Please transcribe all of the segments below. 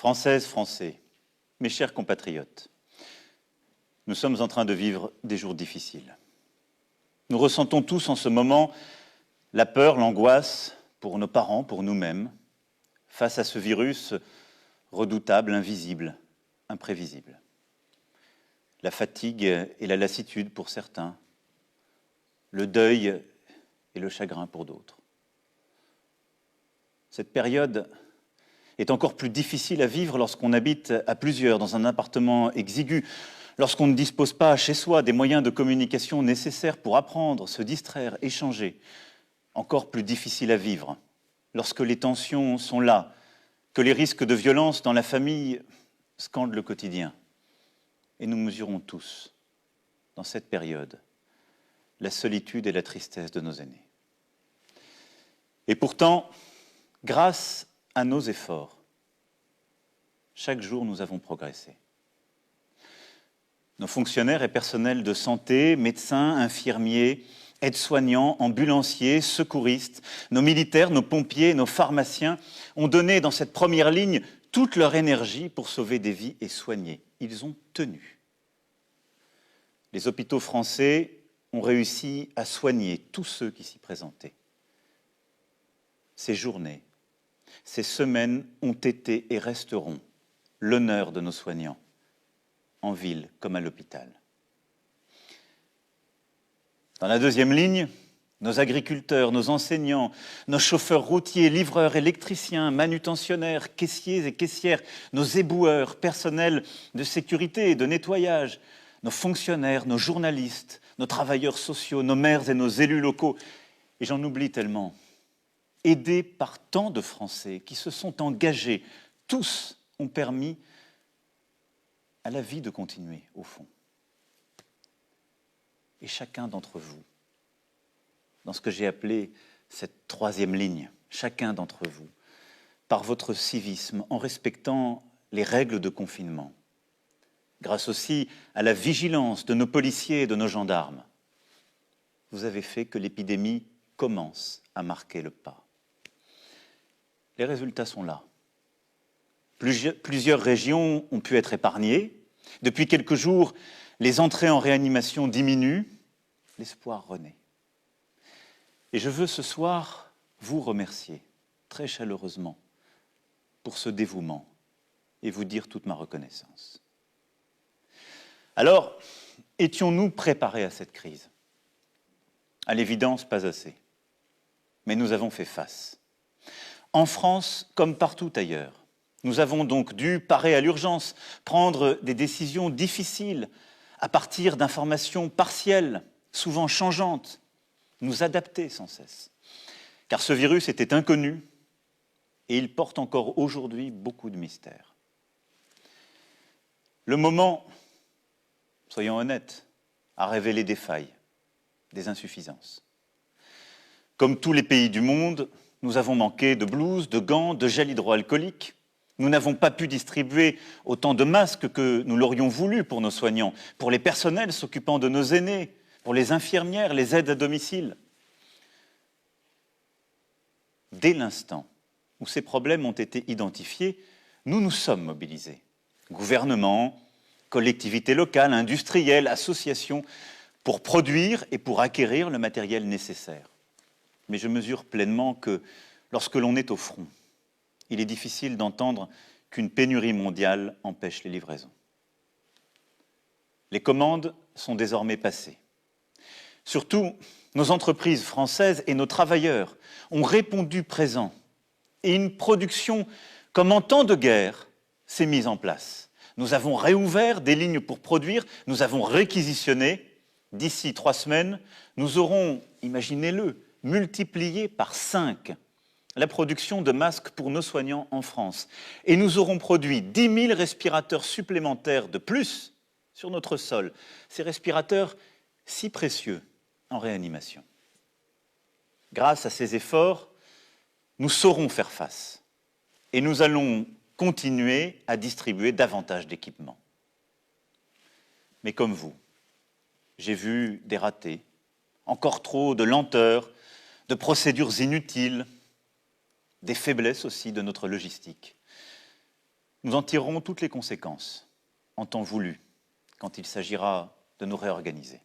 Françaises, Français, mes chers compatriotes, nous sommes en train de vivre des jours difficiles. Nous ressentons tous en ce moment la peur, l'angoisse pour nos parents, pour nous-mêmes, face à ce virus redoutable, invisible, imprévisible. La fatigue et la lassitude pour certains, le deuil et le chagrin pour d'autres. Cette période est encore plus difficile à vivre lorsqu'on habite à plusieurs dans un appartement exigu, lorsqu'on ne dispose pas chez soi des moyens de communication nécessaires pour apprendre, se distraire, échanger. Encore plus difficile à vivre lorsque les tensions sont là, que les risques de violence dans la famille scandent le quotidien. Et nous mesurons tous, dans cette période, la solitude et la tristesse de nos aînés. Et pourtant, grâce à nos efforts, chaque jour nous avons progressé. Nos fonctionnaires et personnels de santé, médecins, infirmiers, aides-soignants, ambulanciers, secouristes, nos militaires, nos pompiers, nos pharmaciens ont donné dans cette première ligne toute leur énergie pour sauver des vies et soigner. Ils ont tenu. Les hôpitaux français ont réussi à soigner tous ceux qui s'y présentaient. Ces journées, ces semaines ont été et resteront l'honneur de nos soignants, en ville comme à l'hôpital. Dans la deuxième ligne, nos agriculteurs, nos enseignants, nos chauffeurs routiers, livreurs, électriciens, manutentionnaires, caissiers et caissières, nos éboueurs, personnels de sécurité et de nettoyage, nos fonctionnaires, nos journalistes, nos travailleurs sociaux, nos maires et nos élus locaux, et j'en oublie tellement, aidés par tant de Français qui se sont engagés, tous ont permis à la vie de continuer, au fond. Et chacun d'entre vous, dans ce que j'ai appelé cette troisième ligne, chacun d'entre vous, par votre civisme, en respectant les règles de confinement, grâce aussi à la vigilance de nos policiers et de nos gendarmes, vous avez fait que l'épidémie commence à marquer le pas. Les résultats sont là. Plusieurs régions ont pu être épargnées. Depuis quelques jours, les entrées en réanimation diminuent. L'espoir renaît. Et je veux ce soir vous remercier très chaleureusement pour ce dévouement et vous dire toute ma reconnaissance. Alors, étions-nous préparés à cette crise? À l'évidence, pas assez. Mais nous avons fait face. En France, comme partout ailleurs, nous avons donc dû parer à l'urgence, prendre des décisions difficiles à partir d'informations partielles, souvent changeantes, nous adapter sans cesse. Car ce virus était inconnu et il porte encore aujourd'hui beaucoup de mystères. Le moment, soyons honnêtes, a révélé des failles, des insuffisances. Comme tous les pays du monde, nous avons manqué de blouses, de gants, de gel hydroalcoolique. Nous n'avons pas pu distribuer autant de masques que nous l'aurions voulu pour nos soignants, pour les personnels s'occupant de nos aînés, pour les infirmières, les aides à domicile. Dès l'instant où ces problèmes ont été identifiés, nous nous sommes mobilisés. Gouvernement, collectivités locales, industriels, associations, pour produire et pour acquérir le matériel nécessaire. Mais je mesure pleinement que lorsque l'on est au front, il est difficile d'entendre qu'une pénurie mondiale empêche les livraisons. Les commandes sont désormais passées. Surtout, nos entreprises françaises et nos travailleurs ont répondu présents et une production comme en temps de guerre s'est mise en place. Nous avons réouvert des lignes pour produire, nous avons réquisitionné. D'ici 3 semaines, nous aurons, imaginez-le, multiplié par 5 la production de masques pour nos soignants en France. Et nous aurons produit 10 000 respirateurs supplémentaires de plus sur notre sol. Ces respirateurs si précieux en réanimation. Grâce à ces efforts, nous saurons faire face. Et nous allons continuer à distribuer davantage d'équipements. Mais comme vous, j'ai vu des ratés, encore trop de lenteur, de procédures inutiles, des faiblesses aussi de notre logistique. nous en tirerons toutes les conséquences, en temps voulu, quand il s'agira de nous réorganiser.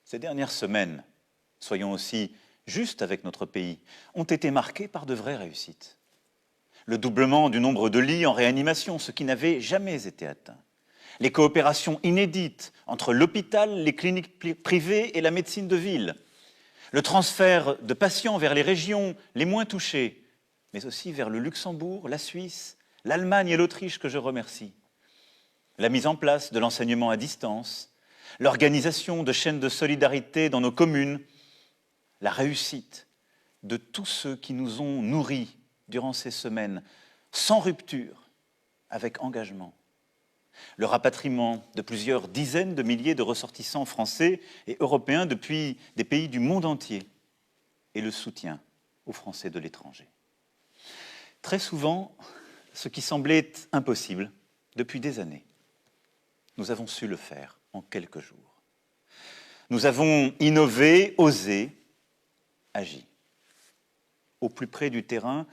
Ces dernières semaines, soyons aussi justes avec notre pays, ont été marquées par de vraies réussites. Le doublement du nombre de lits en réanimation, ce qui n'avait jamais été atteint. Les coopérations inédites entre l'hôpital, les cliniques privées et la médecine de ville. Le transfert de patients vers les régions les moins touchées, mais aussi vers le Luxembourg, la Suisse, l'Allemagne et l'Autriche que je remercie. La mise en place de l'enseignement à distance, l'organisation de chaînes de solidarité dans nos communes, la réussite de tous ceux qui nous ont nourris durant ces semaines, sans rupture, avec engagement. Le rapatriement de plusieurs dizaines de milliers de ressortissants français et européens depuis des pays du monde entier et le soutien aux Français de l'étranger. Très souvent, ce qui semblait impossible depuis des années, nous avons su le faire en quelques jours. Nous avons innové, osé, agi. Au plus près du terrain,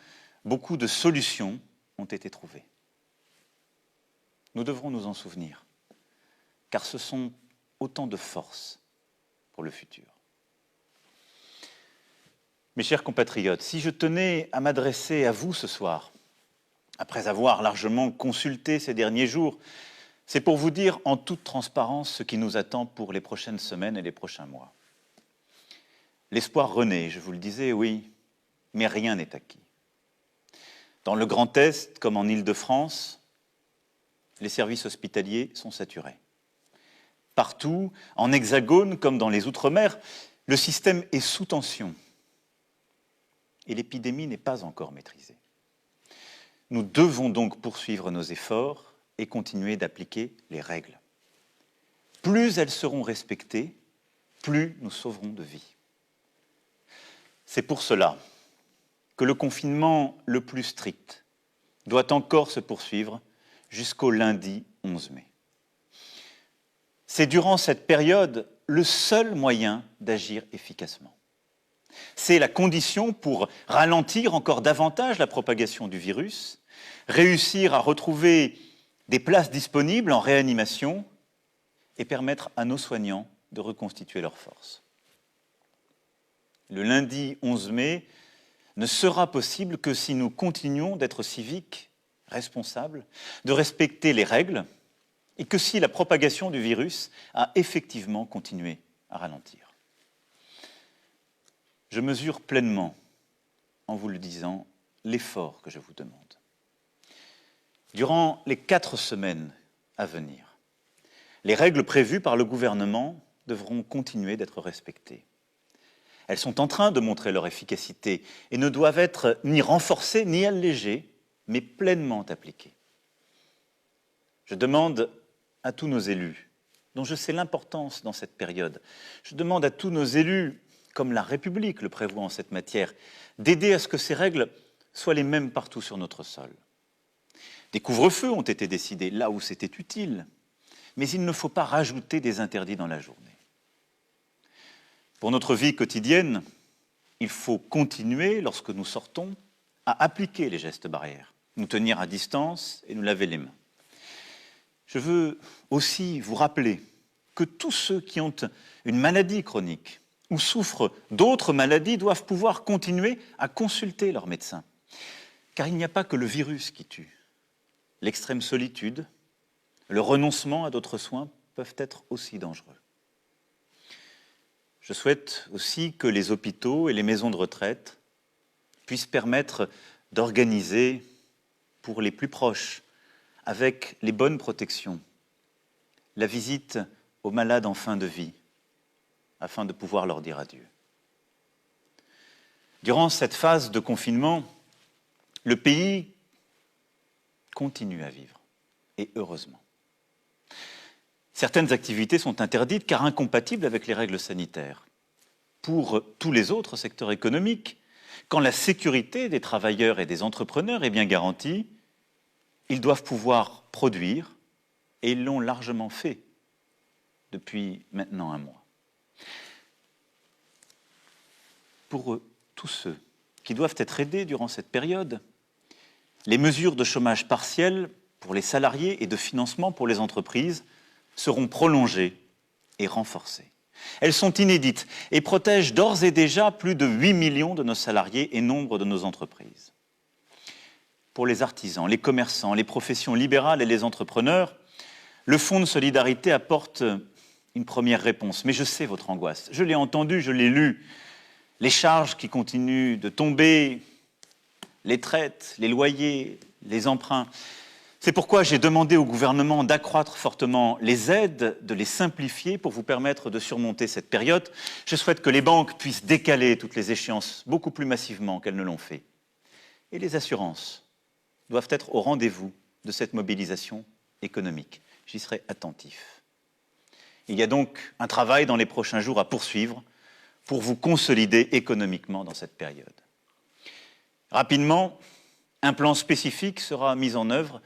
beaucoup de solutions ont été trouvées. Nous devrons nous en souvenir, car ce sont autant de forces pour le futur. Mes chers compatriotes, si je tenais à m'adresser à vous ce soir, après avoir largement consulté ces derniers jours, c'est pour vous dire en toute transparence ce qui nous attend pour les prochaines semaines et les prochains mois. L'espoir renaît, je vous le disais, oui, mais rien n'est acquis. Dans le Grand Est, comme en Île-de-France, les services hospitaliers sont saturés. Partout, en Hexagone comme dans les Outre-mer, le système est sous tension et l'épidémie n'est pas encore maîtrisée. Nous devons donc poursuivre nos efforts et continuer d'appliquer les règles. Plus elles seront respectées, plus nous sauverons de vies. C'est pour cela que le confinement le plus strict doit encore se poursuivre jusqu'au lundi 11 mai. C'est durant cette période le seul moyen d'agir efficacement. C'est la condition pour ralentir encore davantage la propagation du virus, réussir à retrouver des places disponibles en réanimation et permettre à nos soignants de reconstituer leurs forces. Le lundi 11 mai ne sera possible que si nous continuons d'être civiques, responsables, de respecter les règles et que si la propagation du virus a effectivement continué à ralentir. Je mesure pleinement, en vous le disant, l'effort que je vous demande. Durant les 4 semaines à venir, les règles prévues par le gouvernement devront continuer d'être respectées. Elles sont en train de montrer leur efficacité et ne doivent être ni renforcées ni allégées, mais pleinement appliquées. Je demande à tous nos élus, dont je sais l'importance dans cette période, je demande à tous nos élus, comme la République le prévoit en cette matière, d'aider à ce que ces règles soient les mêmes partout sur notre sol. Des couvre-feux ont été décidés là où c'était utile, mais il ne faut pas rajouter des interdits dans la journée. Pour notre vie quotidienne, il faut continuer, lorsque nous sortons, à appliquer les gestes barrières, nous tenir à distance et nous laver les mains. Je veux aussi vous rappeler que tous ceux qui ont une maladie chronique ou souffrent d'autres maladies doivent pouvoir continuer à consulter leur médecin. Car il n'y a pas que le virus qui tue. L'extrême solitude, le renoncement à d'autres soins peuvent être aussi dangereux. Je souhaite aussi que les hôpitaux et les maisons de retraite puissent permettre d'organiser pour les plus proches, avec les bonnes protections, la visite aux malades en fin de vie, afin de pouvoir leur dire adieu. Durant cette phase de confinement, le pays continue à vivre, et heureusement. Certaines activités sont interdites car incompatibles avec les règles sanitaires. Pour tous les autres secteurs économiques, quand la sécurité des travailleurs et des entrepreneurs est bien garantie, ils doivent pouvoir produire, et ils l'ont largement fait depuis maintenant un mois. Pour tous ceux qui doivent être aidés durant cette période, Les mesures de chômage partiel pour les salariés et de financement pour les entreprises seront prolongées et renforcées. Elles sont inédites et protègent d'ores et déjà plus de 8 millions de nos salariés et nombre de nos entreprises. Pour les artisans, les commerçants, les professions libérales et les entrepreneurs, le Fonds de solidarité apporte une première réponse. Mais je sais votre angoisse. Je l'ai entendu, je l'ai lu. Les charges qui continuent de tomber, les traites, les loyers, les emprunts. C'est pourquoi j'ai demandé au gouvernement d'accroître fortement les aides, de les simplifier pour vous permettre de surmonter cette période. Je souhaite que les banques puissent décaler toutes les échéances beaucoup plus massivement qu'elles ne l'ont fait. Et les assurances doivent être au rendez-vous de cette mobilisation économique. J'y serai attentif. Il y a donc un travail dans les prochains jours à poursuivre pour vous consolider économiquement dans cette période. Rapidement, un plan spécifique sera mis en œuvre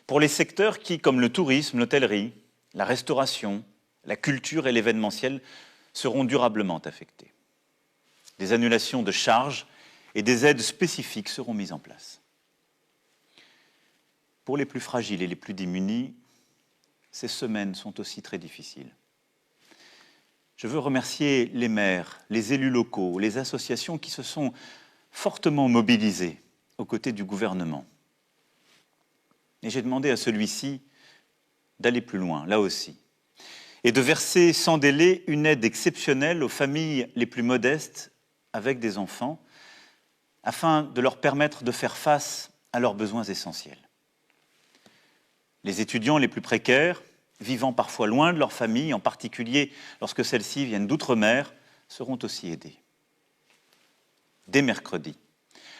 pour les secteurs qui, comme le tourisme, l'hôtellerie, la restauration, la culture et l'événementiel, seront durablement affectés. Des annulations de charges et des aides spécifiques seront mises en place. Pour les plus fragiles et les plus démunis, ces semaines sont aussi très difficiles. Je veux remercier les maires, les élus locaux, les associations qui se sont fortement mobilisés aux côtés du gouvernement. Et j'ai demandé à celui-ci d'aller plus loin, là aussi, et de verser sans délai une aide exceptionnelle aux familles les plus modestes avec des enfants, afin de leur permettre de faire face à leurs besoins essentiels. Les étudiants les plus précaires, vivant parfois loin de leur famille, en particulier lorsque celles-ci viennent d'outre-mer, seront aussi aidés. Dès mercredi,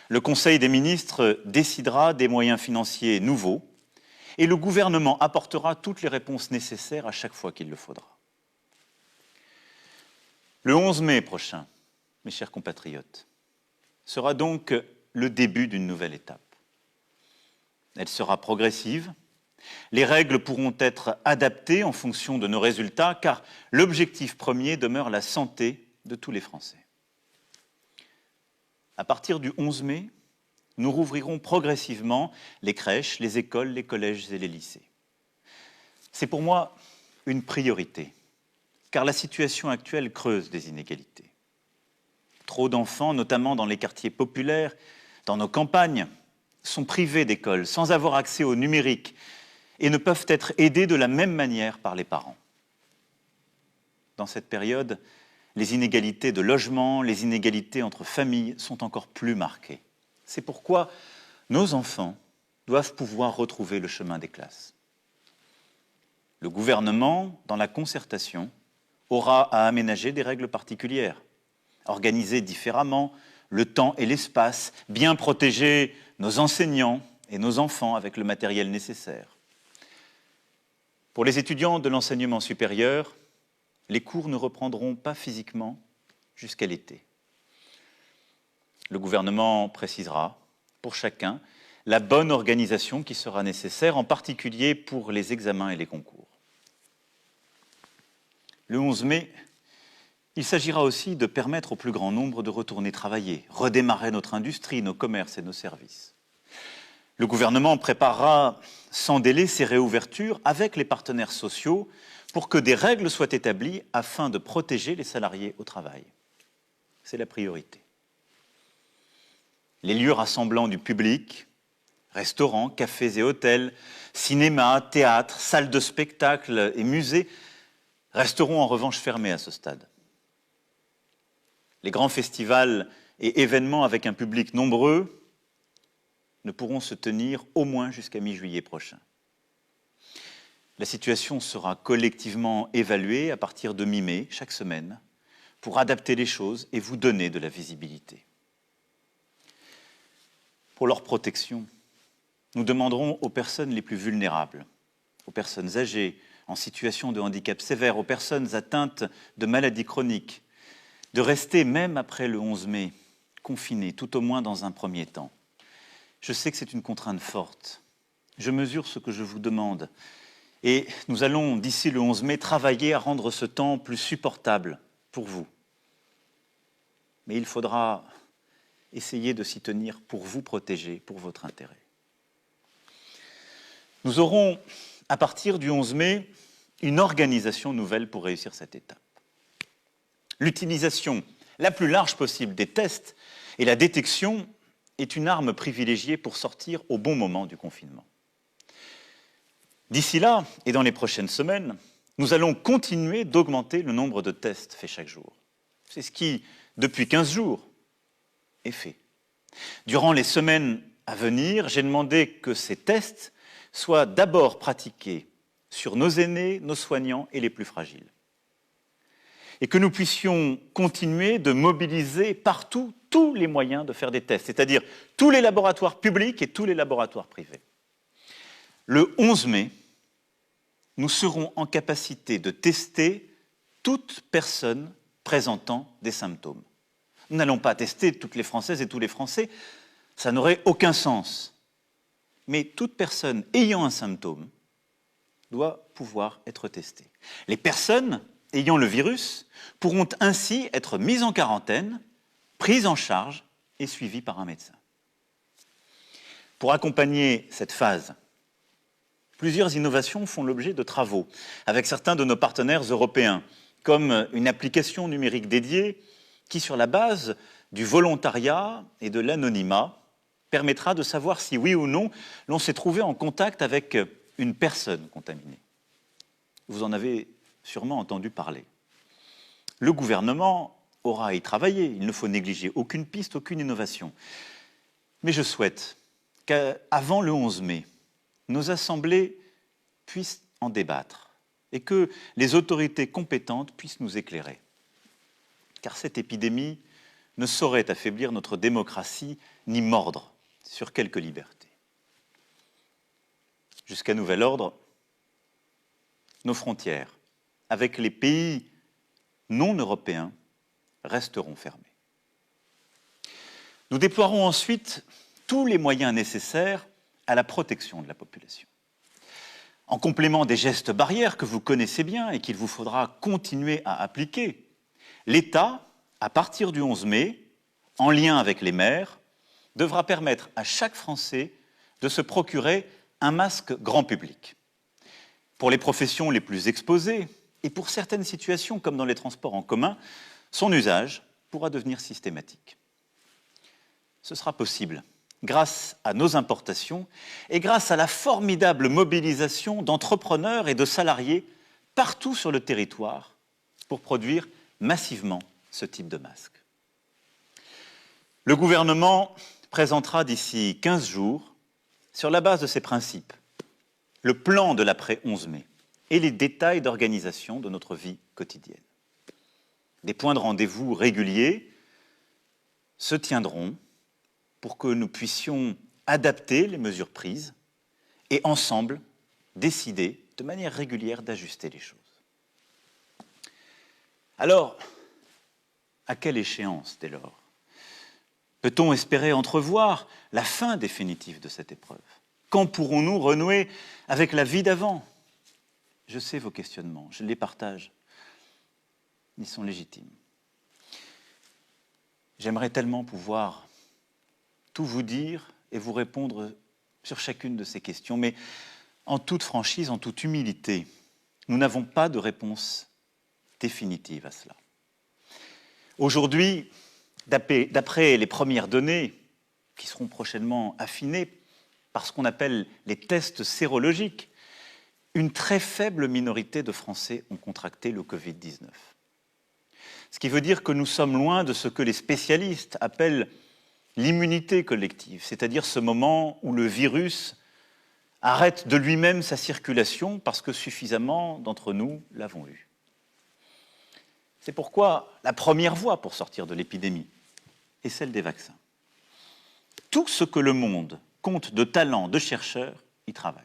le Conseil des ministres décidera des moyens financiers nouveaux et le gouvernement apportera toutes les réponses nécessaires à chaque fois qu'il le faudra. Le 11 mai prochain, mes chers compatriotes, sera donc le début d'une nouvelle étape. Elle sera progressive. Les règles pourront être adaptées en fonction de nos résultats, car l'objectif premier demeure la santé de tous les Français. À partir du 11 mai, nous rouvrirons progressivement les crèches, les écoles, les collèges et les lycées. C'est pour moi une priorité, car la situation actuelle creuse des inégalités. Trop d'enfants, notamment dans les quartiers populaires, dans nos campagnes, sont privés d'école, sans avoir accès au numérique, et ne peuvent être aidés de la même manière par les parents. Dans cette période, les inégalités de logement, les inégalités entre familles sont encore plus marquées. C'est pourquoi nos enfants doivent pouvoir retrouver le chemin des classes. Le gouvernement, dans la concertation, aura à aménager des règles particulières, organiser différemment le temps et l'espace, bien protéger nos enseignants et nos enfants avec le matériel nécessaire. Pour les étudiants de l'enseignement supérieur, les cours ne reprendront pas physiquement jusqu'à l'été. Le gouvernement précisera, pour chacun, la bonne organisation qui sera nécessaire, en particulier pour les examens et les concours. Le 11 mai, il s'agira aussi de permettre au plus grand nombre de retourner travailler, redémarrer notre industrie, nos commerces et nos services. Le gouvernement préparera sans délai ces réouvertures avec les partenaires sociaux pour que des règles soient établies afin de protéger les salariés au travail. C'est la priorité. Les lieux rassemblant du public, restaurants, cafés et hôtels, cinémas, théâtres, salles de spectacle et musées resteront en revanche fermés à ce stade. Les grands festivals et événements avec un public nombreux ne pourront se tenir au moins jusqu'à mi-juillet prochain. La situation sera collectivement évaluée à partir de mi-mai, chaque semaine, pour adapter les choses et vous donner de la visibilité. Pour leur protection, nous demanderons aux personnes les plus vulnérables, aux personnes âgées, en situation de handicap sévère, aux personnes atteintes de maladies chroniques, de rester, même après le 11 mai, confinées, tout au moins dans un premier temps. Je sais que c'est une contrainte forte. Je mesure ce que je vous demande. Et nous allons, d'ici le 11 mai, travailler à rendre ce temps plus supportable pour vous. Mais il faudra essayer de s'y tenir pour vous protéger, pour votre intérêt. Nous aurons, à partir du 11 mai, une organisation nouvelle pour réussir cette étape. L'utilisation la plus large possible des tests et la détection est une arme privilégiée pour sortir au bon moment du confinement. D'ici là, et dans les prochaines semaines, nous allons continuer d'augmenter le nombre de tests faits chaque jour. C'est ce qui, depuis 15 jours, est fait. Durant les semaines à venir, j'ai demandé que ces tests soient d'abord pratiqués sur nos aînés, nos soignants et les plus fragiles. Et que nous puissions continuer de mobiliser partout tous les moyens de faire des tests, c'est-à-dire tous les laboratoires publics et tous les laboratoires privés. Le 11 mai, nous serons en capacité de tester toute personne présentant des symptômes. Nous n'allons pas tester toutes les Françaises et tous les Français, ça n'aurait aucun sens. Mais toute personne ayant un symptôme doit pouvoir être testée. Les personnes ayant le virus pourront ainsi être mises en quarantaine, prises en charge et suivies par un médecin. Pour accompagner cette phase, plusieurs innovations font l'objet de travaux avec certains de nos partenaires européens, comme une application numérique dédiée qui, sur la base du volontariat et de l'anonymat, permettra de savoir si oui ou non l'on s'est trouvé en contact avec une personne contaminée. Vous en avez sûrement entendu parler. Le gouvernement aura à y travailler. Il ne faut négliger aucune piste, aucune innovation. Mais je souhaite qu'avant le 11 mai, nos assemblées puissent en débattre et que les autorités compétentes puissent nous éclairer. Car cette épidémie ne saurait affaiblir notre démocratie ni mordre sur quelques libertés. Jusqu'à nouvel ordre, nos frontières, avec les pays non européens, resteront fermées. Nous déploierons ensuite tous les moyens nécessaires à la protection de la population. En complément des gestes barrières que vous connaissez bien et qu'il vous faudra continuer à appliquer, l'État, à partir du 11 mai, en lien avec les maires, devra permettre à chaque Français de se procurer un masque grand public. Pour les professions les plus exposées et pour certaines situations comme dans les transports en commun, son usage pourra devenir systématique. Ce sera possible grâce à nos importations et grâce à la formidable mobilisation d'entrepreneurs et de salariés partout sur le territoire pour produire massivement ce type de masque. Le gouvernement présentera d'ici 15 jours, sur la base de ces principes, le plan de l'après-11 mai et les détails d'organisation de notre vie quotidienne. Des points de rendez-vous réguliers se tiendront pour que nous puissions adapter les mesures prises et ensemble décider de manière régulière d'ajuster les choses. Alors, à quelle échéance dès lors peut-on espérer entrevoir la fin définitive de cette épreuve? Quand pourrons-nous renouer avec la vie d'avant? Je sais vos questionnements, je les partage. Ils sont légitimes. J'aimerais tellement pouvoir tout vous dire et vous répondre sur chacune de ces questions, mais en toute franchise, en toute humilité, nous n'avons pas de réponse définitive à cela. Aujourd'hui, d'après les premières données, qui seront prochainement affinées par ce qu'on appelle les tests sérologiques, une très faible minorité de Français ont contracté le Covid-19. Ce qui veut dire que nous sommes loin de ce que les spécialistes appellent l'immunité collective, c'est-à-dire ce moment où le virus arrête de lui-même sa circulation parce que suffisamment d'entre nous l'avons eu. C'est pourquoi la première voie pour sortir de l'épidémie est celle des vaccins. Tout ce que le monde compte de talents, de chercheurs, y travaille.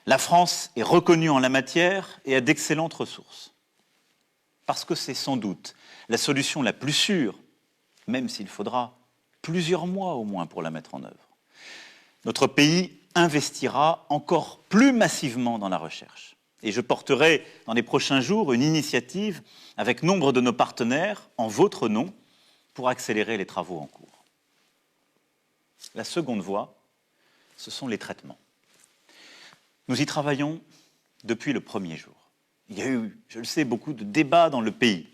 La France est reconnue en la matière et a d'excellentes ressources. Parce que c'est sans doute la solution la plus sûre, même s'il faudra plusieurs mois au moins pour la mettre en œuvre. Notre pays investira encore plus massivement dans la recherche. Et je porterai dans les prochains jours une initiative avec nombre de nos partenaires en votre nom pour accélérer les travaux en cours. La seconde voie, ce sont les traitements. Nous y travaillons depuis le premier jour. Il y a eu, je le sais, beaucoup de débats dans le pays.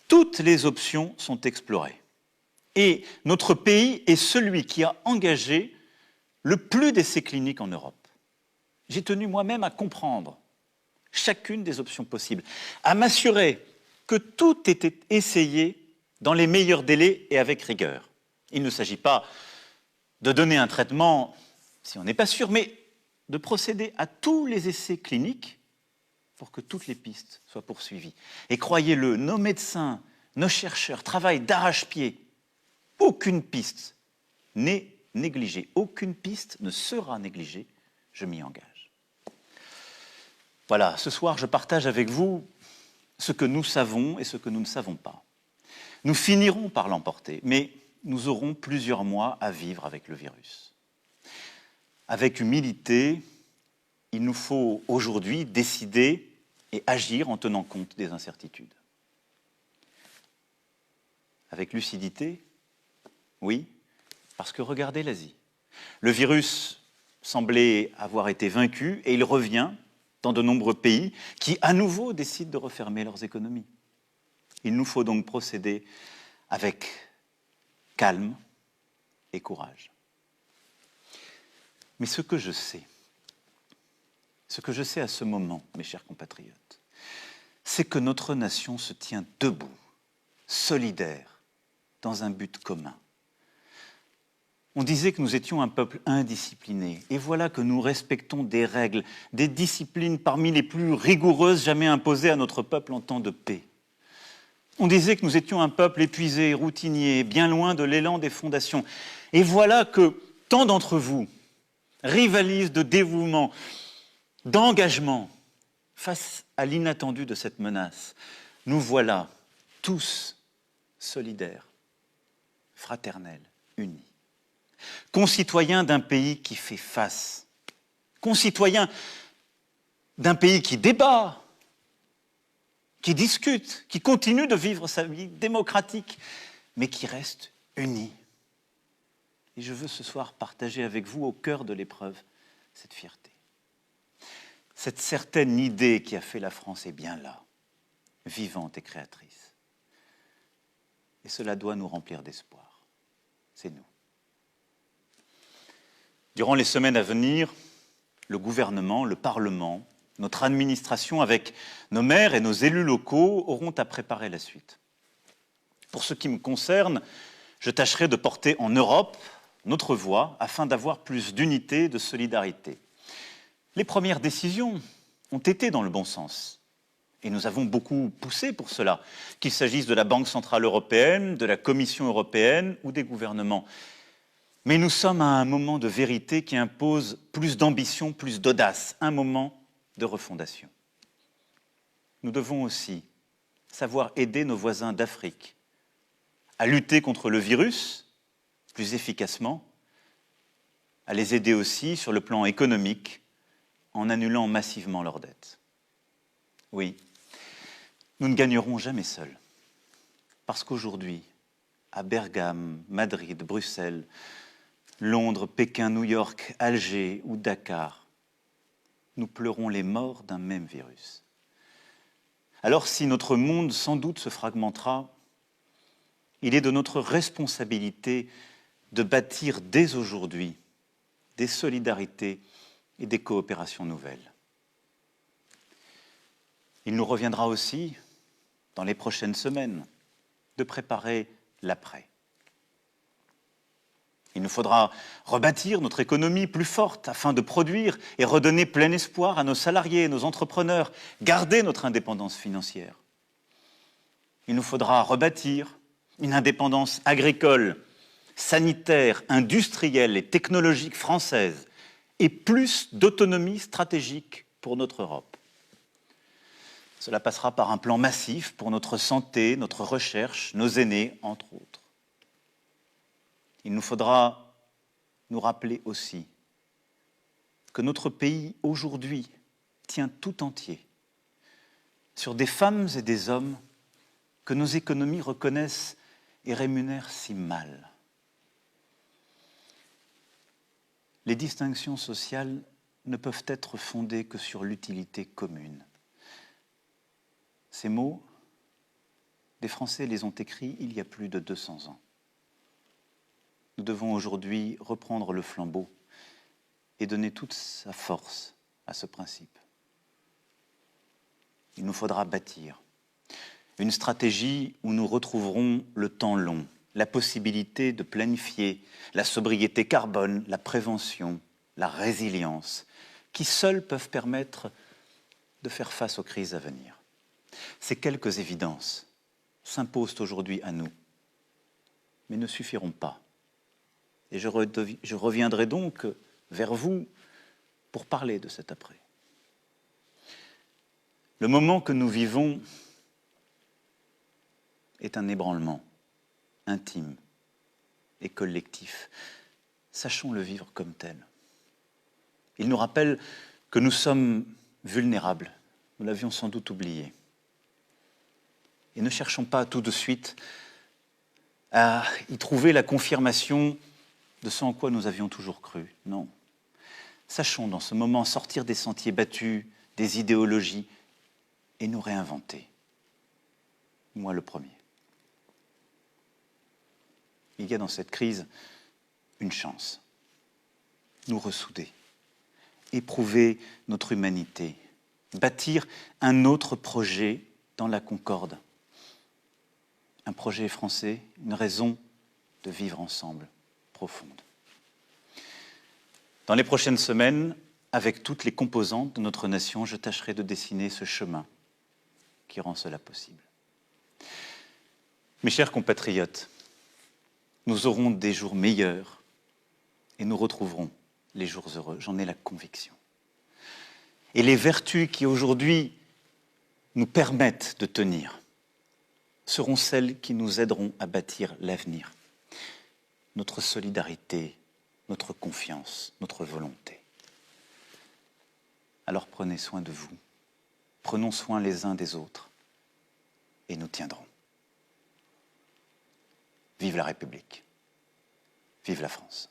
Toutes les options sont explorées. Et notre pays est celui qui a engagé le plus d'essais cliniques en Europe. J'ai tenu moi-même à comprendre chacune des options possibles, à m'assurer que tout était essayé dans les meilleurs délais et avec rigueur. Il ne s'agit pas de donner un traitement si on n'est pas sûr, mais de procéder à tous les essais cliniques pour que toutes les pistes soient poursuivies. Et croyez-le, nos médecins, nos chercheurs travaillent d'arrache-pied. Aucune piste n'est négligée, aucune piste ne sera négligée, je m'y engage. Voilà, ce soir, je partage avec vous ce que nous savons et ce que nous ne savons pas. Nous finirons par l'emporter, mais nous aurons plusieurs mois à vivre avec le virus. Avec humilité, il nous faut aujourd'hui décider et agir en tenant compte des incertitudes. Avec lucidité, oui, parce que regardez l'Asie. Le virus semblait avoir été vaincu et il revient dans de nombreux pays qui, à nouveau, décident de refermer leurs économies. Il nous faut donc procéder avec calme et courage. Mais ce que je sais à ce moment, mes chers compatriotes, c'est que notre nation se tient debout, solidaire, dans un but commun. On disait que nous étions un peuple indiscipliné, et voilà que nous respectons des règles, des disciplines parmi les plus rigoureuses jamais imposées à notre peuple en temps de paix. On disait que nous étions un peuple épuisé, routinier, bien loin de l'élan des fondations. Et voilà que tant d'entre vous rivalisent de dévouement, d'engagement face à l'inattendu de cette menace. Nous voilà tous solidaires, fraternels, unis. Concitoyens d'un pays qui fait face, concitoyens d'un pays qui débat, qui discute, qui continue de vivre sa vie démocratique, mais qui reste unis. Et je veux ce soir partager avec vous, au cœur de l'épreuve, cette fierté. Cette certaine idée qui a fait la France est bien là, vivante et créatrice. Et cela doit nous remplir d'espoir. C'est nous. Durant les semaines à venir, le gouvernement, le Parlement, notre administration, avec nos maires et nos élus locaux, auront à préparer la suite. Pour ce qui me concerne, je tâcherai de porter en Europe notre voix afin d'avoir plus d'unité, de solidarité. Les premières décisions ont été dans le bon sens. Et nous avons beaucoup poussé pour cela, qu'il s'agisse de la Banque centrale européenne, de la Commission européenne ou des gouvernements. Mais nous sommes à un moment de vérité qui impose plus d'ambition, plus d'audace, un moment de refondation. Nous devons aussi savoir aider nos voisins d'Afrique à lutter contre le virus plus efficacement, à les aider aussi sur le plan économique en annulant massivement leurs dettes. Oui, nous ne gagnerons jamais seuls, parce qu'aujourd'hui, à Bergame, Madrid, Bruxelles, Londres, Pékin, New York, Alger ou Dakar, nous pleurons les morts d'un même virus. Alors si notre monde sans doute se fragmentera, il est de notre responsabilité de bâtir dès aujourd'hui des solidarités et des coopérations nouvelles. Il nous reviendra aussi, dans les prochaines semaines, de préparer l'après. Il nous faudra rebâtir notre économie plus forte afin de produire et redonner plein espoir à nos salariés, nos entrepreneurs, garder notre indépendance financière. Il nous faudra rebâtir une indépendance agricole, sanitaire, industrielle et technologique française et plus d'autonomie stratégique pour notre Europe. Cela passera par un plan massif pour notre santé, notre recherche, nos aînés, entre autres. Il nous faudra nous rappeler aussi que notre pays, aujourd'hui, tient tout entier sur des femmes et des hommes que nos économies reconnaissent et rémunèrent si mal. Les distinctions sociales ne peuvent être fondés que sur l'utilité commune. Ces mots, des Français les ont écrits il y a plus de 200 ans. Nous devons aujourd'hui reprendre le flambeau et donner toute sa force à ce principe. Il nous faudra bâtir une stratégie où nous retrouverons le temps long, la possibilité de planifier la sobriété carbone, la prévention, la résilience, qui seuls peuvent permettre de faire face aux crises à venir. Ces quelques évidences s'imposent aujourd'hui à nous, mais ne suffiront pas. Et je reviendrai donc vers vous pour parler de cet après. Le moment que nous vivons est un ébranlement intime et collectif. Sachons le vivre comme tel. Il nous rappelle que nous sommes vulnérables. Nous l'avions sans doute oublié. Et ne cherchons pas tout de suite à y trouver la confirmation de ce en quoi nous avions toujours cru. Non. Sachons dans ce moment sortir des sentiers battus, des idéologies, et nous réinventer. Moi le premier. Il y a dans cette crise une chance. Nous ressouder, éprouver notre humanité, bâtir un autre projet dans la concorde. Un projet français, une raison de vivre ensemble profonde. Dans les prochaines semaines, avec toutes les composantes de notre nation, je tâcherai de dessiner ce chemin qui rend cela possible. Mes chers compatriotes, nous aurons des jours meilleurs et nous retrouverons les jours heureux, j'en ai la conviction. Et les vertus qui aujourd'hui nous permettent de tenir seront celles qui nous aideront à bâtir l'avenir. Notre solidarité, notre confiance, notre volonté. Alors prenez soin de vous, prenons soin les uns des autres et nous tiendrons. Vive la République, vive la France.